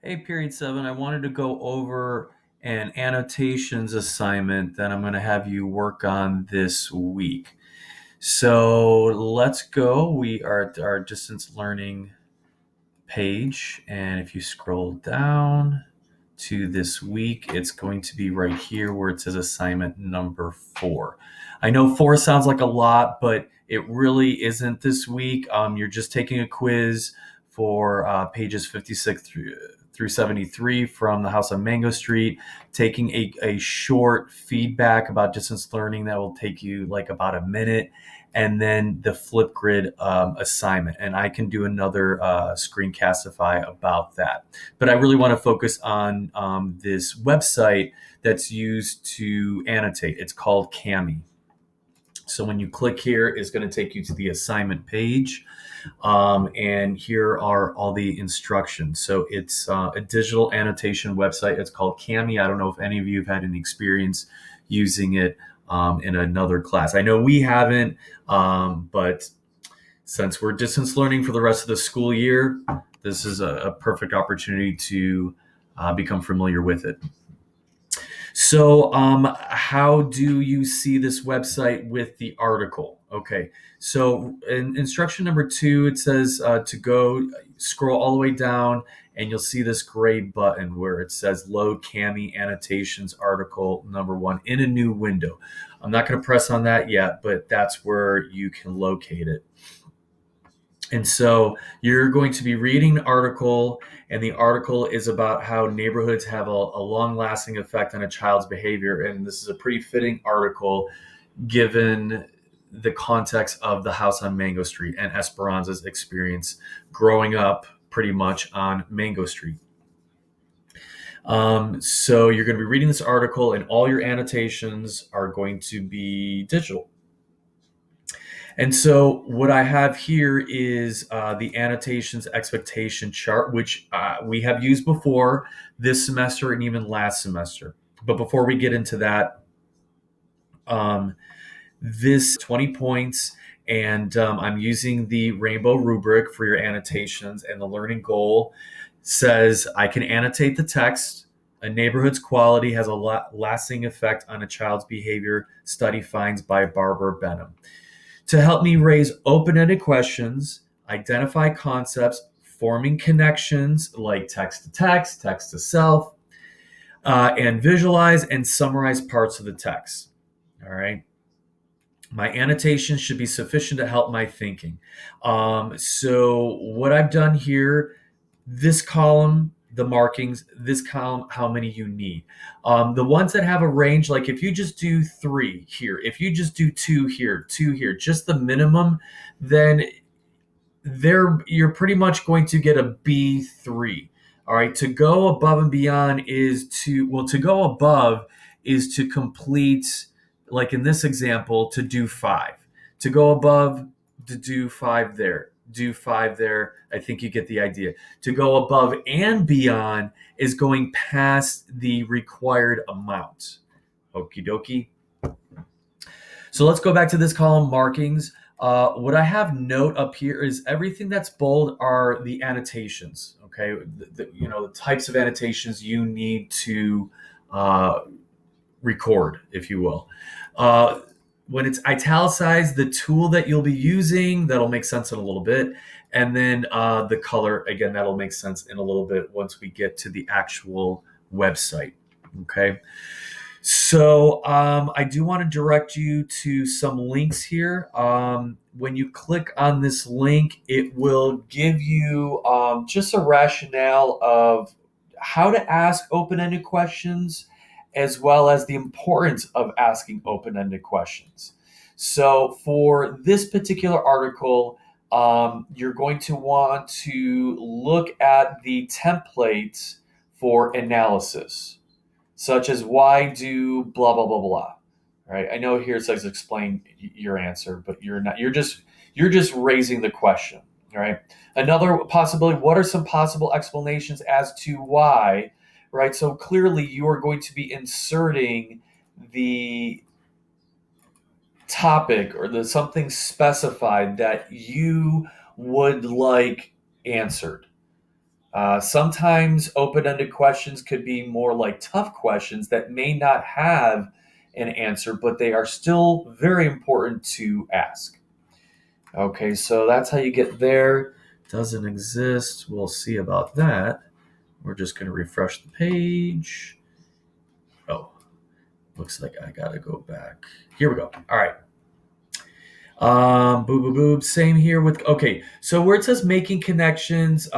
Hey, period seven, I wanted to go over an annotations assignment that I'm going to have you work on this week. So let's go. We are at our distance learning page. And if you scroll down to this week, it's going to be right here where it says assignment number 4. I know 4 sounds like a lot, but it really isn't this week. You're just taking a quiz for pages 56 through 73 from the House on Mango Street, taking a short feedback about distance learning that will take you like about a minute, and then the Flipgrid assignment. And I can do another screencastify about that. But I really want to focus on this website that's used to annotate. It's called Kami. So when you click here, it's going to take you to the assignment page. And here are all the instructions. So it's a digital annotation website. It's called Kami. I don't know if any of you have had any experience using it in another class. I know we haven't, but since we're distance learning for the rest of the school year, this is a perfect opportunity to become familiar with it. So, how do you see this website with the article? Okay, so in instruction number 2, it says to go scroll all the way down, and you'll see this gray button where it says load Kami annotations article number 1 in a new window. I'm not going to press on that yet, but that's where you can locate it. And so you're going to be reading an article, and the article is about how neighborhoods have a long-lasting effect on a child's behavior. And this is a pretty fitting article given the context of the house on Mango Street and Esperanza's experience growing up pretty much on Mango Street. So you're going to be reading this article, and all your annotations are going to be digital. And so what I have here is the annotations expectation chart, which we have used before this semester and even last semester. But before we get into that, this 20 points, and I'm using the rainbow rubric for your annotations, and the learning goal says I can annotate the text. A neighborhood's quality has a lasting effect on a child's behavior, study finds by Barbara Benham. To help me raise open-ended questions, identify concepts, forming connections like text to text, text to self, and visualize and summarize parts of the text. All right. My annotations should be sufficient to help my thinking. So what I've done here, this column, the markings, this column, how many you need. The ones that have a range, like if you just do 3 here, if you just do 2 here, 2 here, just the minimum, then you're pretty much going to get a B3. All right, to go above and beyond to go above is to complete, like in this example, to do 5. To go above, to do 5 there. Do 5 there. I think you get the idea. To go above and beyond is going past the required amount. Okie dokie. So let's go back to this column, markings. What I have note up here is everything that's bold are the annotations. Okay, the types of annotations you need to record, if you will. When it's italicized, the tool that you'll be using, that'll make sense in a little bit. And then the color, again, that'll make sense in a little bit once we get to the actual website. Okay. So I do want to direct you to some links here. When you click on this link, it will give you just a rationale of how to ask open-ended questions, as well as the importance of asking open-ended questions. So for this particular article, you're going to want to look at the templates for analysis, such as why do blah, blah, blah, blah. Right? I know here it says explain your answer, but you're not. You're just raising the question. All right. Another possibility, what are some possible explanations as to why? Right. So clearly you are going to be inserting the topic or the something specified that you would like answered. Sometimes open-ended questions could be more like tough questions that may not have an answer, but they are still very important to ask. Okay, so that's how you get there. Doesn't exist. We'll see about that. We're just going to refresh the page. Oh, looks like I got to go back. Here we go. All right. Boo boo boo. Same here with okay. So where it says making connections,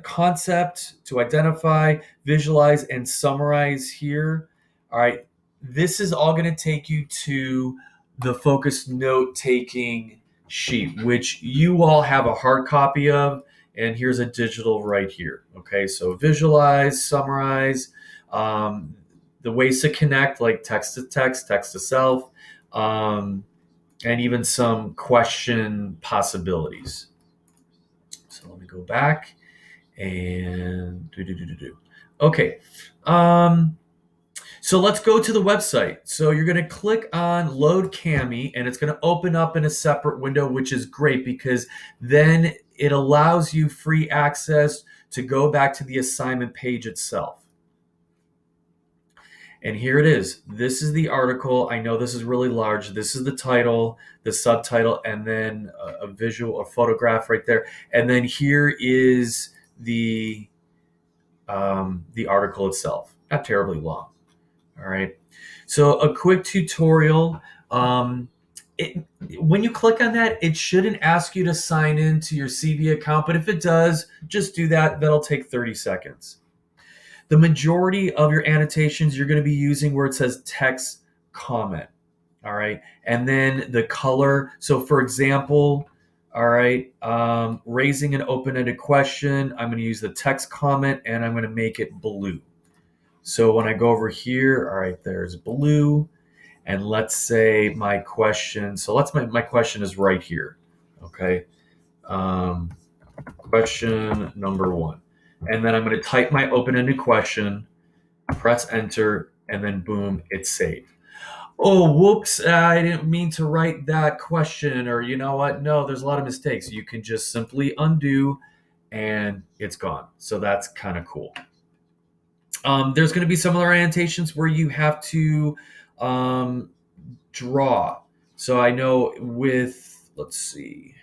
concept to identify, visualize, and summarize here. All right. This is all going to take you to the focused note taking sheet, which you all have a hard copy of, and here's a digital right here. Okay. So visualize, summarize, the ways to connect, like text to text, text to self. And even some question possibilities. So let me go back and do. Okay. So let's go to the website. So you're going to click on Load Kami, and it's going to open up in a separate window, which is great because then it allows you free access to go back to the assignment page itself. And here it is. This is the article. I know this is really large. This is the title, the subtitle, and then a visual, a photograph right there. And then here is the article itself. Not terribly long. All right. So a quick tutorial. When you click on that, it shouldn't ask you to sign in to your CV account, but if it does, just do that. That'll take 30 seconds. The majority of your annotations you're going to be using where it says text comment. All right. And then the color. So for example, all right, raising an open-ended question, I'm going to use the text comment and I'm going to make it blue. So when I go over here, all right, there's blue. And let's say my question. So my question is right here. Okay. Question number 1. And then I'm going to type my open-ended question, press enter, and then boom, it's saved. Oh, whoops, I didn't mean to write that question, or you know what? No, there's a lot of mistakes. You can just simply undo and it's gone. So that's kind of cool. There's going to be some other annotations where you have to draw. So I know with, let's see,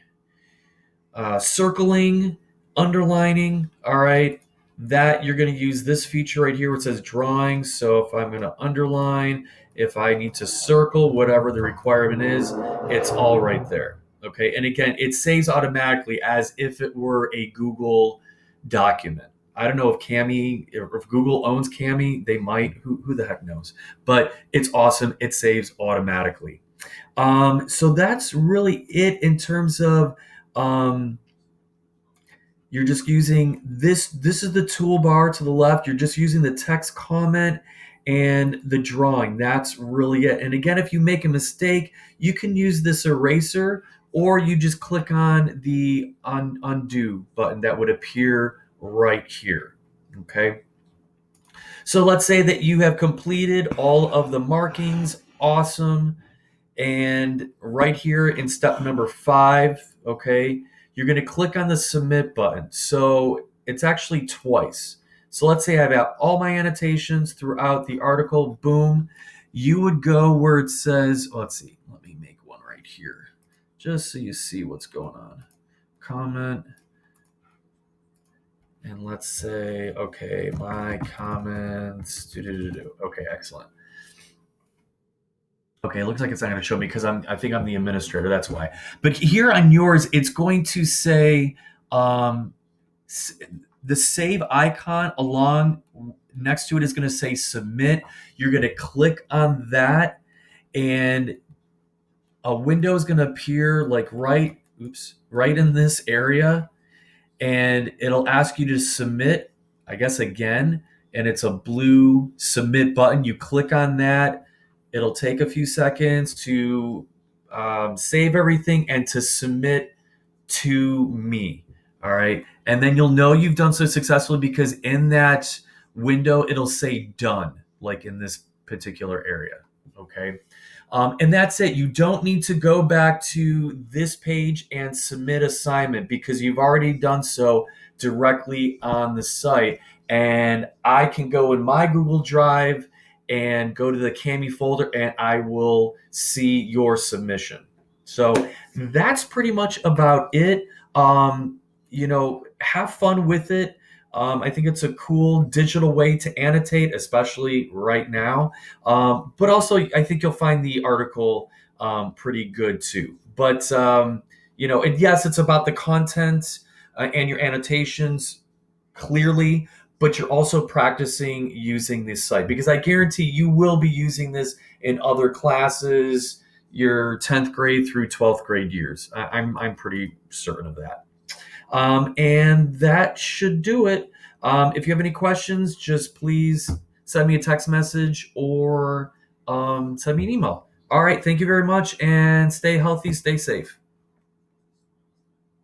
circling, underlining, all right, that you're going to use this feature right here where it says drawing. So if I'm going to underline, if I need to circle, whatever the requirement is, it's all right there. Okay. And again, it saves automatically as if it were a Google document. I don't know if Kami, if Google owns Kami, they might, who the heck knows, but it's awesome. It saves automatically. So that's really it in terms of, you're just using this. This is the toolbar to the left. You're just using the text comment and the drawing. That's really it. And again, if you make a mistake, you can use this eraser or you just click on the undo button that would appear right here. Okay. So let's say that you have completed all of the markings. Awesome. And right here in step number 5, okay, you're going to click on the submit button. So it's actually twice. So let's say I've got all my annotations throughout the article. Boom. You would go where it says, let's see, let me make one right here just so you see what's going on. Comment. And let's say, okay, my comments. Okay, excellent. Okay, it looks like it's not going to show me because I think I'm the administrator. That's why. But here on yours, it's going to say the save icon along next to it is going to say submit. You're going to click on that, and a window is going to appear like right in this area, and it'll ask you to submit. I guess again, and it's a blue submit button. You click on that. It'll take a few seconds to save everything and to submit to me. All right. And then you'll know you've done so successfully because in that window, it'll say done, like in this particular area. Okay. And that's it. You don't need to go back to this page and submit assignment because you've already done so directly on the site, and I can go in my Google Drive and go to the Cami folder, and I will see your submission. So that's pretty much about it. Have fun with it. I think it's a cool digital way to annotate, especially right now. But also, I think you'll find the article pretty good too. But yes, it's about the content and your annotations clearly, but you're also practicing using this site, because I guarantee you will be using this in other classes, your 10th grade through 12th grade years. I'm pretty certain of that. And that should do it. If you have any questions, just please send me a text message or send me an email. All right. Thank you very much, and stay healthy, stay safe.